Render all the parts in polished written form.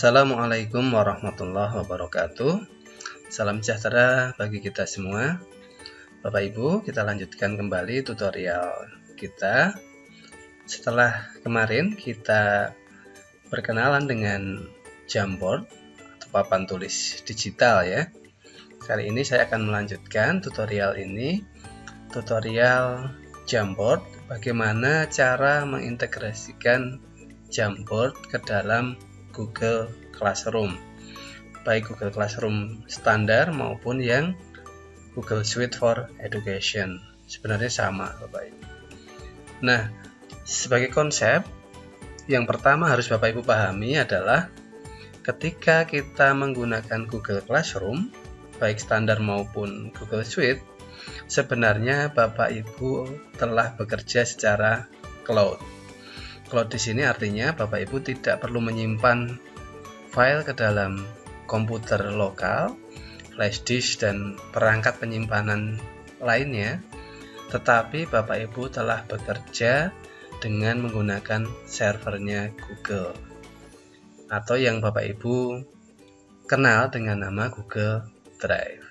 Assalamualaikum warahmatullahi wabarakatuh. Salam sejahtera bagi kita semua. Bapak Ibu, kita lanjutkan kembali tutorial kita. Setelah kemarin kita berkenalan dengan Jamboard atau papan tulis digital ya. Kali ini saya akan melanjutkan tutorial ini, tutorial Jamboard, bagaimana cara mengintegrasikan Jamboard ke dalam Google Classroom, baik Google Classroom standar maupun yang Google Suite for Education. Sebenarnya sama Bapak Ibu. Nah, sebagai konsep yang pertama harus Bapak Ibu pahami adalah ketika kita menggunakan Google Classroom, baik standar maupun Google Suite, sebenarnya Bapak Ibu telah bekerja secara cloud. Cloud di sini artinya Bapak Ibu tidak perlu menyimpan file ke dalam komputer lokal, flash disk dan perangkat penyimpanan lainnya, tetapi Bapak Ibu telah bekerja dengan menggunakan servernya Google atau yang Bapak Ibu kenal dengan nama Google Drive.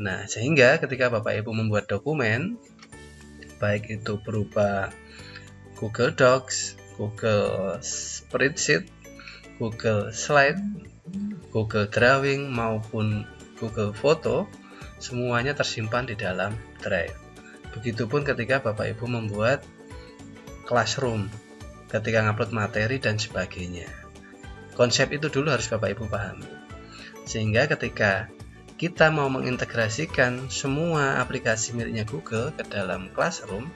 Nah, sehingga ketika Bapak Ibu membuat dokumen, baik itu berupa Google Docs, Google Spreadsheet, Google Slide, Google Drawing maupun Google Foto, semuanya tersimpan di dalam Drive. Begitupun ketika Bapak Ibu membuat Classroom, ketika ngupload materi dan sebagainya. Konsep itu dulu harus Bapak Ibu pahami. Sehingga ketika kita mau mengintegrasikan semua aplikasi miliknya Google ke dalam Classroom,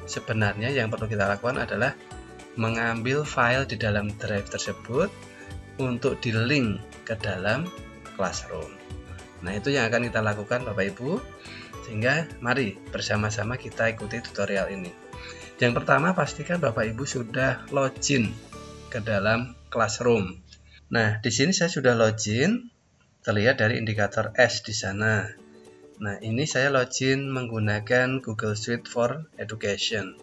sebenarnya yang perlu kita lakukan adalah mengambil file di dalam Drive tersebut untuk di-link ke dalam Classroom. Nah, itu yang akan kita lakukan Bapak Ibu. Sehingga mari bersama-sama kita ikuti tutorial ini. Yang pertama, pastikan Bapak Ibu sudah login ke dalam Classroom. Nah, di sini saya sudah login, terlihat dari indikator S di sana. Nah, ini saya login menggunakan Google Suite for Education.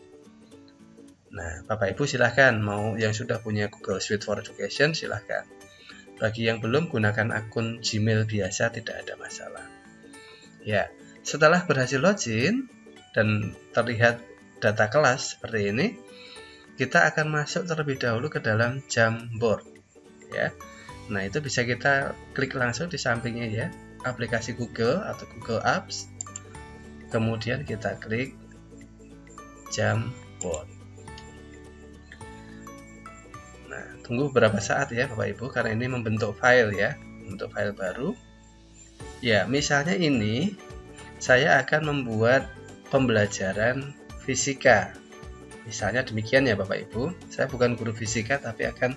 Nah, Bapak Ibu silahkan, mau yang sudah punya Google Suite for Education silahkan. Bagi yang belum, gunakan akun Gmail biasa, tidak ada masalah. Ya, setelah berhasil login dan terlihat data kelas seperti ini, kita akan masuk terlebih dahulu ke dalam Jamboard. Ya, nah itu bisa kita klik langsung di sampingnya ya, aplikasi Google atau Google Apps, kemudian kita klik Jamboard. Nah, tunggu beberapa saat ya Bapak Ibu, karena ini membentuk file ya, membentuk file baru. Ya, misalnya ini saya akan membuat pembelajaran fisika. Misalnya demikian ya Bapak Ibu, saya bukan guru fisika tapi akan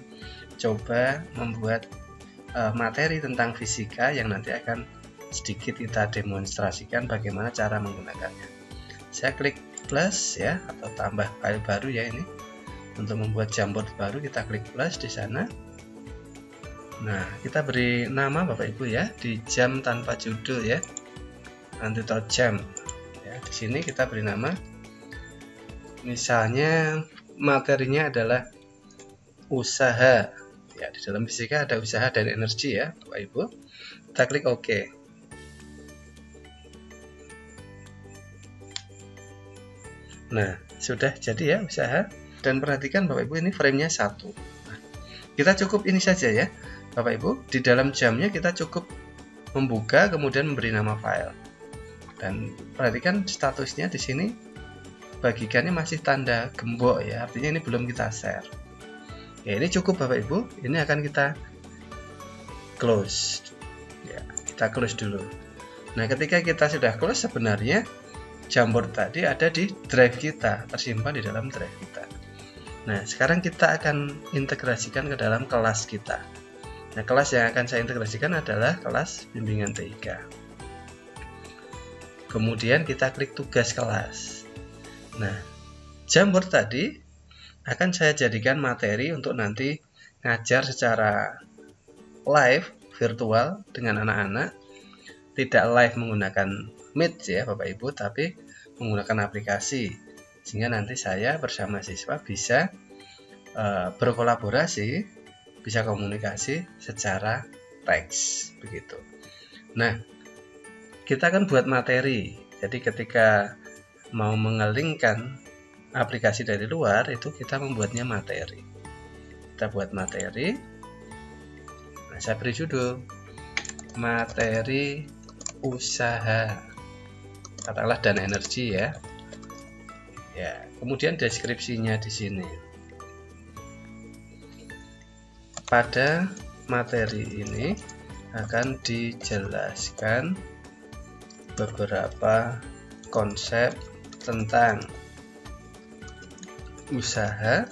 coba membuat materi tentang fisika yang nanti akan sedikit kita demonstrasikan bagaimana cara menggunakannya. Saya klik plus ya, atau tambah file baru ya ini. Untuk membuat Jamboard baru kita klik plus di sana. Nah, kita beri nama Bapak Ibu ya, di jam tanpa judul ya. Untutor jam. Ya, di sini kita beri nama. Misalnya materinya adalah usaha. Ya, di dalam fisika ada usaha dan energi ya Bapak Ibu. Kita klik OK. Nah, sudah jadi ya usaha. Dan perhatikan Bapak Ibu, ini framenya 1. Nah, kita cukup ini saja ya Bapak Ibu. Di dalam jamnya kita cukup membuka kemudian memberi nama file. Dan perhatikan statusnya di sini bagikannya masih tanda gembok ya, artinya ini belum kita share. Ya, ini cukup Bapak Ibu, ini akan kita close ya, kita close dulu. Nah, ketika kita sudah close, sebenarnya Jamboard tadi ada di drive kita, tersimpan di dalam drive kita. Nah, sekarang kita akan integrasikan ke dalam kelas kita. Nah, kelas yang akan saya integrasikan adalah kelas bimbingan TIK. Kemudian kita klik tugas kelas. Nah, Jamboard tadi akan saya jadikan materi untuk nanti ngajar secara live virtual dengan anak-anak, tidak live menggunakan Meet ya Bapak Ibu, tapi menggunakan aplikasi, sehingga nanti saya bersama siswa bisa berkolaborasi bisa komunikasi secara teks begitu. Nah, kita kan buat materi. Jadi ketika mau mengelingkan aplikasi dari luar itu kita membuatnya materi. Kita buat materi. Nah, saya beri judul materi usaha. Katakanlah dana energi ya. Ya, kemudian deskripsinya di sini. Pada materi ini akan dijelaskan beberapa konsep tentang usaha,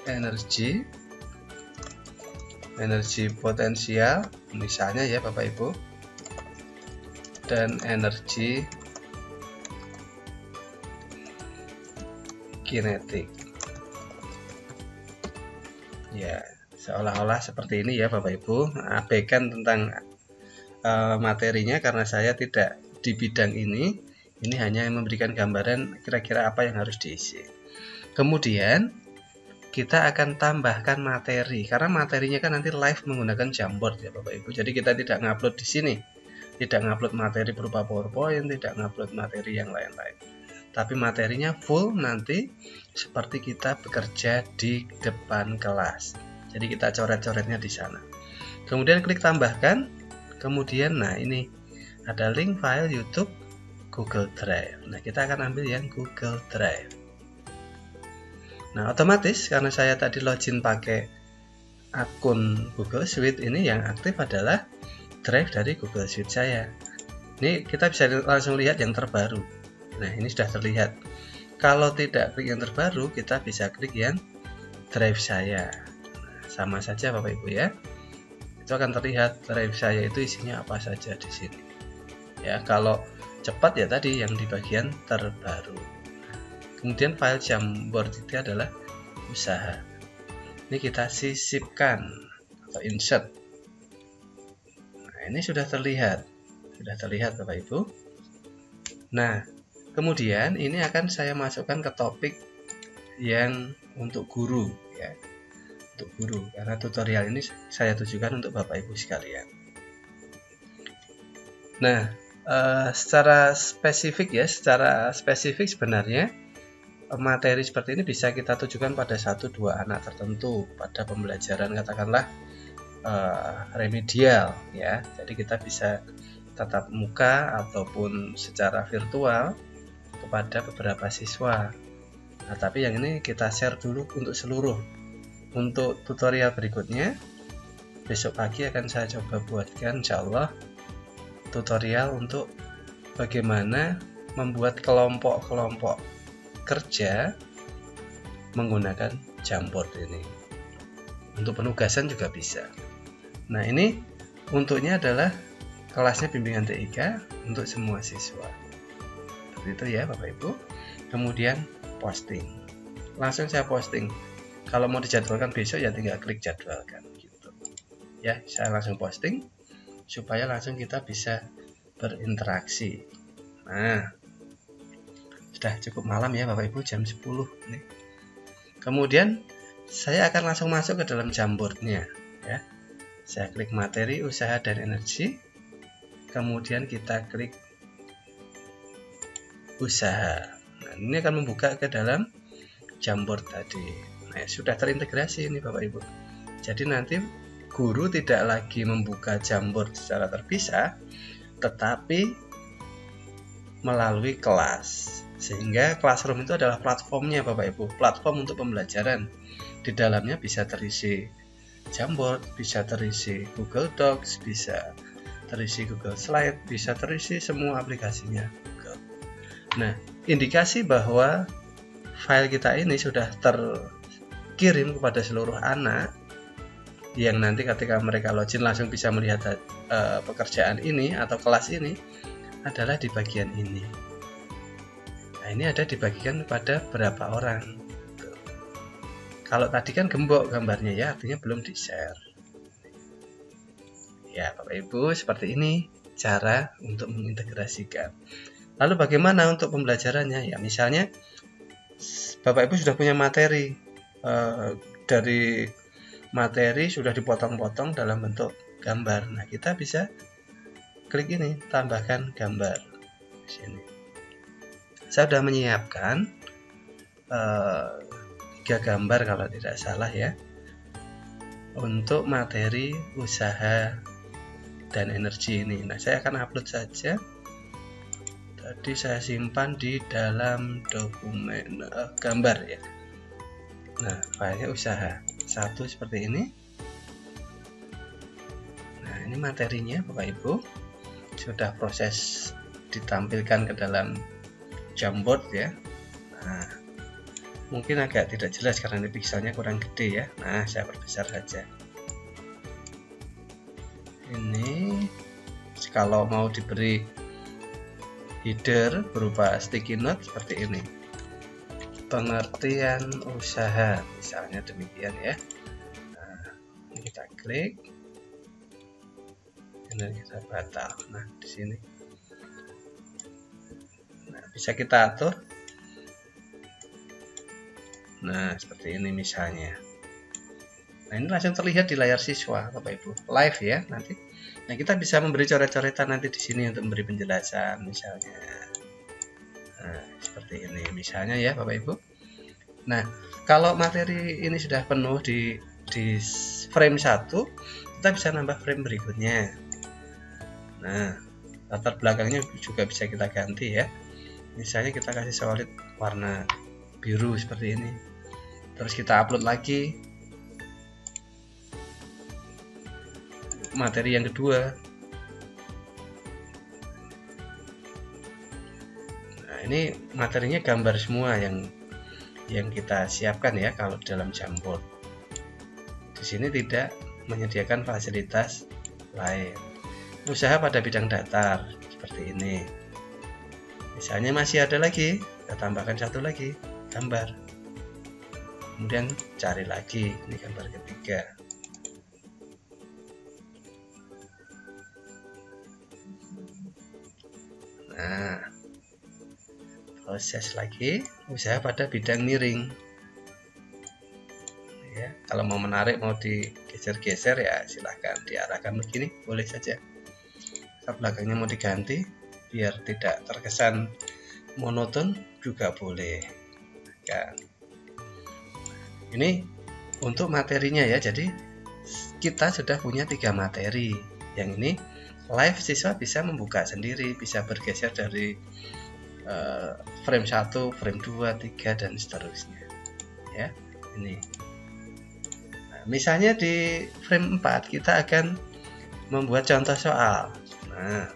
energi potensial, misalnya ya Bapak Ibu, dan energi kinetik. Ya, seolah-olah seperti ini ya Bapak Ibu. Abaikan tentang materinya karena saya tidak di bidang ini. Ini hanya memberikan gambaran kira-kira apa yang harus diisi. Kemudian kita akan tambahkan materi karena materinya kan nanti live menggunakan Jamboard ya Bapak Ibu. Jadi kita tidak ngupload di sini. Tidak ngupload materi berupa PowerPoint, tidak ngupload materi yang lain-lain. Tapi materinya full nanti seperti kita bekerja di depan kelas. Jadi kita coret-coretnya di sana. Kemudian klik tambahkan. Kemudian nah ini ada link file YouTube Google Drive. Nah, kita akan ambil yang Google Drive. Nah, otomatis karena saya tadi login pakai akun Google Suite, ini yang aktif adalah drive dari Google Suite saya. Ini kita bisa langsung lihat yang terbaru. Nah, ini sudah terlihat. Kalau tidak klik yang terbaru, kita bisa klik yang drive saya. Nah, sama saja Bapak Ibu ya. Itu akan terlihat drive saya itu isinya apa saja di sini. Ya, kalau cepat ya tadi yang di bagian terbaru. Kemudian file Jamboard itu adalah usaha. Ini kita sisipkan atau insert. Nah, ini sudah terlihat Bapak Ibu. Nah, kemudian ini akan saya masukkan ke topik yang untuk guru ya. Untuk guru, karena tutorial ini saya tujukan untuk Bapak Ibu sekalian. Nah, secara spesifik sebenarnya materi seperti ini bisa kita tujukan pada 1-2 anak tertentu pada pembelajaran katakanlah remedial ya. Jadi kita bisa tatap muka ataupun secara virtual kepada beberapa siswa. Nah, tapi yang ini kita share dulu untuk seluruh. Untuk tutorial berikutnya besok pagi akan saya coba buatkan insyaallah tutorial untuk bagaimana membuat kelompok-kelompok kerja menggunakan Jamboard ini. Untuk penugasan juga bisa. Nah, ini untuknya adalah kelasnya bimbingan TIK untuk semua siswa. Seperti itu ya Bapak Ibu. Kemudian posting. Langsung saya posting. Kalau mau dijadwalkan besok ya tinggal klik jadwalkan gitu. Ya, saya langsung posting supaya langsung kita bisa berinteraksi. Nah, sudah cukup malam ya Bapak Ibu, jam 10 nih. Kemudian saya akan langsung masuk ke dalam Jamboardnya ya. Saya klik materi, usaha dan energi. Kemudian kita klik usaha. Nah, ini akan membuka ke dalam Jamboard tadi. Nah, sudah terintegrasi ini Bapak Ibu. Jadi nanti guru tidak lagi membuka Jamboard secara terpisah, tetapi melalui kelas. Sehingga Classroom itu adalah platformnya Bapak Ibu, platform untuk pembelajaran. Di dalamnya bisa terisi Jamboard, bisa terisi Google Docs, bisa terisi Google Slide, bisa terisi semua aplikasinya Google. Nah, indikasi bahwa file kita ini sudah terkirim kepada seluruh anak yang nanti ketika mereka login langsung bisa melihat pekerjaan ini atau kelas ini adalah di bagian ini. Nah, ini ada dibagikan kepada berapa orang. Kalau tadi kan gembok gambarnya ya, artinya belum di-share. Ya, Bapak Ibu, seperti ini cara untuk mengintegrasikan. Lalu bagaimana untuk pembelajarannya? Ya, misalnya Bapak Ibu sudah punya materi dari materi sudah dipotong-potong dalam bentuk gambar. Nah, kita bisa klik ini, tambahkan gambar di sini. Saya sudah menyiapkan 3 gambar kalau tidak salah ya, untuk materi usaha dan energi ini. Nah, saya akan upload saja. Tadi saya simpan di dalam dokumen gambar ya. Nah, filenya usaha 1 seperti ini. Nah, ini materinya Bapak Ibu sudah proses ditampilkan ke dalam Jamboard ya. Nah, mungkin agak tidak jelas karena ini pixelnya kurang gede ya. Nah, saya perbesar saja. Ini kalau mau diberi header berupa sticky note seperti ini, pengertian usaha misalnya demikian ya. Nah, ini kita klik, ini kita batal. Nah, di sini bisa kita atur. Nah, seperti ini misalnya. Nah, ini langsung terlihat di layar siswa Bapak Ibu, live ya nanti. Nah, kita bisa memberi coret-coretan nanti di sini untuk memberi penjelasan misalnya. Nah, seperti ini misalnya ya Bapak Ibu. Nah, kalau materi ini sudah penuh di frame 1, kita bisa nambah frame berikutnya. Nah, latar belakangnya juga bisa kita ganti ya. Misalnya kita kasih solid warna biru seperti ini. Terus kita upload lagi materi yang kedua. Nah, ini materinya gambar semua yang kita siapkan ya kalau dalam Jamboard. Di sini tidak menyediakan fasilitas lain. Usaha pada bidang datar seperti ini. Misalnya masih ada lagi, kita tambahkan 1 lagi gambar. Kemudian cari lagi, ini gambar ketiga. Nah, proses lagi usaha pada bidang miring. Ya, kalau mau menarik, mau digeser-geser ya silahkan diarahkan begini, boleh saja. Latar belakangnya mau diganti biar tidak terkesan monoton juga boleh. Ya. Ini untuk materinya ya. Jadi kita sudah punya 3 materi. Yang ini live siswa bisa membuka sendiri, bisa bergeser dari frame 1, frame 2, 3 dan seterusnya. Ya, ini. Nah, misalnya di frame 4 kita akan membuat contoh soal. Nah,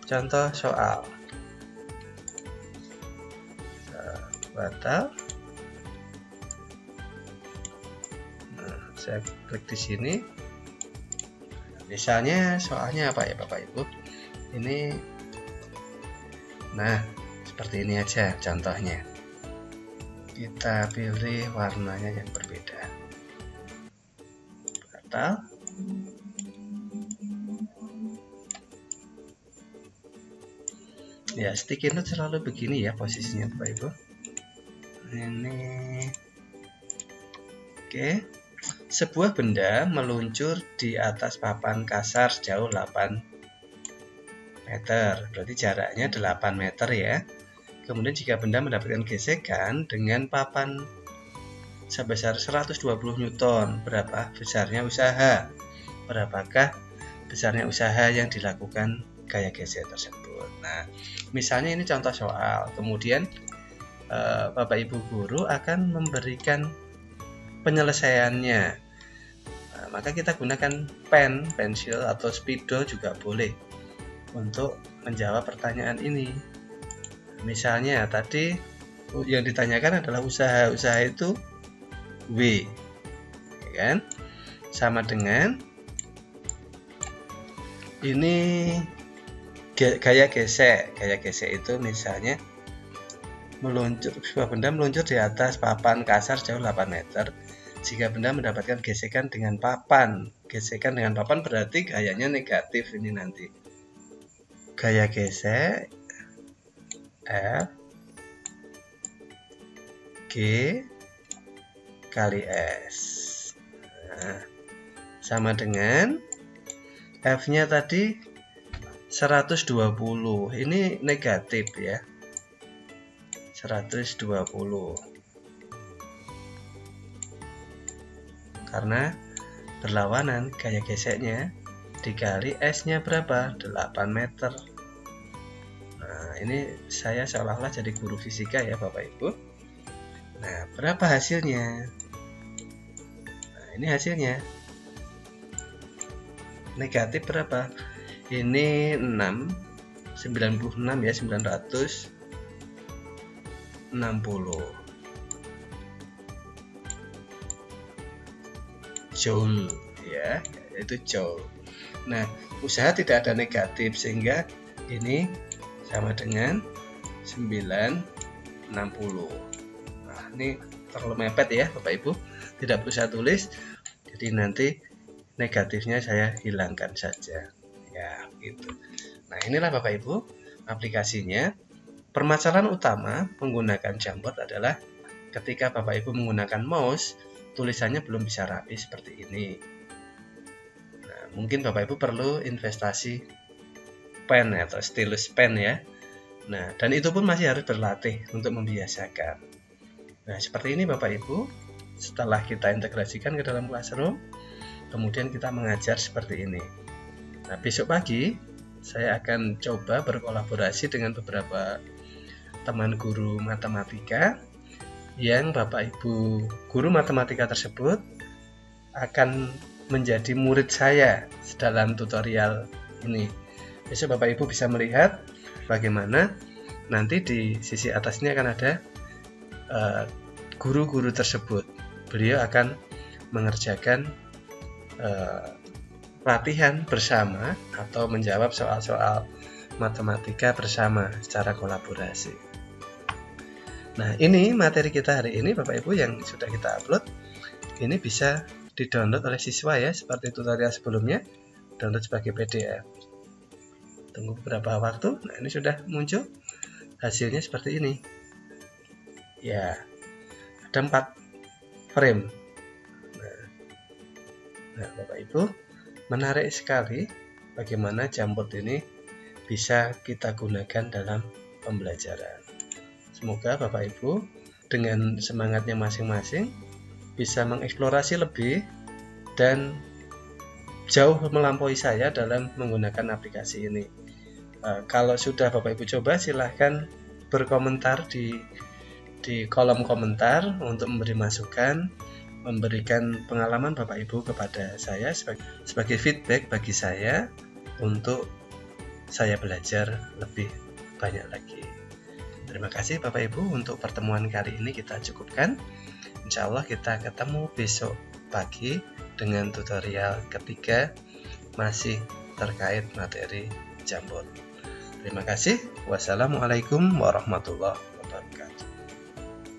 contoh soal. Batal. Nah, saya klik di sini. Misalnya soalnya apa ya Bapak Ibu? Ini, nah seperti ini aja contohnya. Kita pilih warnanya yang berbeda. Batal. Ya, sticky note selalu begini ya posisinya Bapak Ibu. Ini oke. Sebuah benda meluncur di atas papan kasar sejauh 8 meter. Berarti jaraknya 8 meter ya. Kemudian jika benda mendapatkan gesekan dengan papan sebesar 120 Newton, berapa besarnya usaha? Berapakah besarnya usaha yang dilakukan gaya gesek tersebut? Nah, misalnya ini contoh soal. Kemudian Bapak Ibu guru akan memberikan penyelesaiannya. Nah, maka kita gunakan pen, pensil atau spidol juga boleh untuk menjawab pertanyaan ini. Misalnya tadi yang ditanyakan adalah usaha itu W, ya kan? Sama dengan ini gaya gesek. Gaya gesek itu misalnya sebuah benda meluncur di atas papan kasar jauh 8 meter. Jika benda mendapatkan gesekan dengan papan. Gesekan dengan papan berarti gayanya negatif ini nanti. Gaya gesek F G kali S. Nah, sama dengan F-nya tadi 120. Ini negatif ya. 120. Karena berlawanan gaya geseknya dikali S-nya berapa? 8 meter. Nah, ini saya seolah-olah jadi guru fisika ya Bapak Ibu. Nah, berapa hasilnya? Nah, ini hasilnya. Negatif berapa? Ini 6, 96 ya, 960 joule ya, itu joule. Nah, usaha tidak ada negatif sehingga ini sama dengan 960. Nah, ini terlalu mepet ya Bapak Ibu, tidak perlu saya tulis, jadi nanti negatifnya saya hilangkan saja ya, gitu. Nah, inilah Bapak Ibu aplikasinya. Permasalahan utama menggunakan jamboard adalah ketika Bapak Ibu menggunakan mouse, tulisannya belum bisa rapi seperti ini. Nah, mungkin Bapak Ibu perlu investasi pen atau stylus pen ya. Nah, dan itu pun masih harus berlatih untuk membiasakan. Nah, seperti ini Bapak Ibu. Setelah kita integrasikan ke dalam classroom, kemudian kita mengajar seperti ini. Nah, besok pagi saya akan coba berkolaborasi dengan beberapa teman guru matematika yang Bapak Ibu guru matematika tersebut akan menjadi murid saya dalam tutorial ini. Besok Bapak Ibu bisa melihat bagaimana nanti di sisi atas ini akan ada guru-guru tersebut. Beliau akan mengerjakan latihan bersama atau menjawab soal-soal matematika bersama secara kolaborasi. Nah, ini materi kita hari ini Bapak Ibu yang sudah kita upload. Ini bisa di-download oleh siswa ya, seperti tutorial sebelumnya, download sebagai PDF. Tunggu beberapa waktu. Nah, ini sudah muncul hasilnya seperti ini. Ya, ada 4 frame. Nah, Bapak Ibu, menarik sekali bagaimana jamboard ini bisa kita gunakan dalam pembelajaran. Semoga Bapak Ibu dengan semangatnya masing-masing bisa mengeksplorasi lebih dan jauh melampaui saya dalam menggunakan aplikasi ini. Kalau sudah Bapak Ibu coba, silahkan berkomentar di kolom komentar untuk memberi masukan, memberikan pengalaman Bapak Ibu kepada saya sebagai feedback bagi saya untuk saya belajar lebih banyak lagi. Terima kasih Bapak Ibu, untuk pertemuan kali ini kita cukupkan. Insya Allah kita ketemu besok pagi dengan tutorial ketiga masih terkait materi jamboard. Terima kasih. Wassalamualaikum warahmatullahi wabarakatuh.